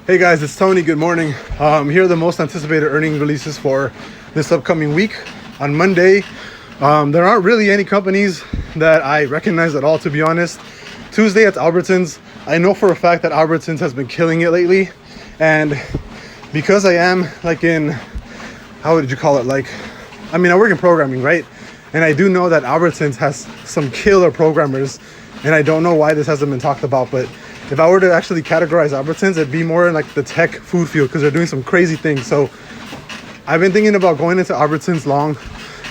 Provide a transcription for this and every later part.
Hey guys, it's Tony. Good morning. Here are the most anticipated earnings releases for this upcoming week. On Monday, there aren't really any companies that I recognize at all, to be honest. Tuesday, it's Albertsons. I know for a fact that Albertsons has been killing it lately. And because I am like in, how would you call it? I work in programming, right? And I do know that Albertsons has some killer programmers. And I don't know why this hasn't been talked about, but if I were to actually categorize Albertsons, it'd be more in like the tech food field because they're doing some crazy things. So I've been thinking about going into Albertsons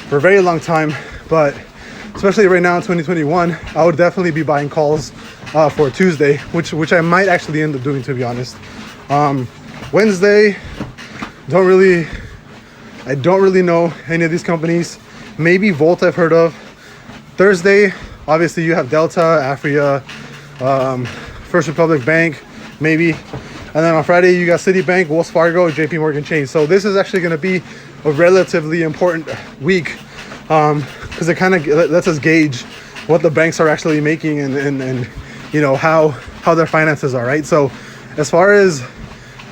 for a very long time, but especially right now in 2021, I would definitely be buying calls for Tuesday, which I might actually end up doing, to be honest. Wednesday, I don't really know any of these companies. Maybe Volt I've heard of. Thursday, obviously you have Delta, Afria, First Republic Bank, maybe. And then on Friday, you got CitiBank, Wells Fargo, JPMorgan Chase. So this is actually going to be a relatively important week because it kind of lets us gauge what the banks are actually making and you know how their finances are, right? So as far as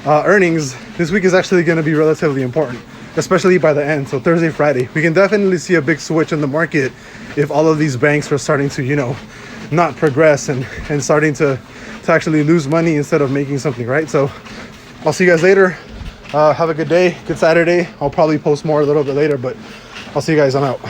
earnings, this week is actually going to be relatively important, especially by the end. So Thursday, Friday, we can definitely see a big switch in the market if all of these banks are starting to, you know, not progress and starting to actually lose money instead of making something, right? So I'll see you guys later. Have a good day, good Saturday. I'll probably post more a little bit later, but I'll see you guys. I'm out.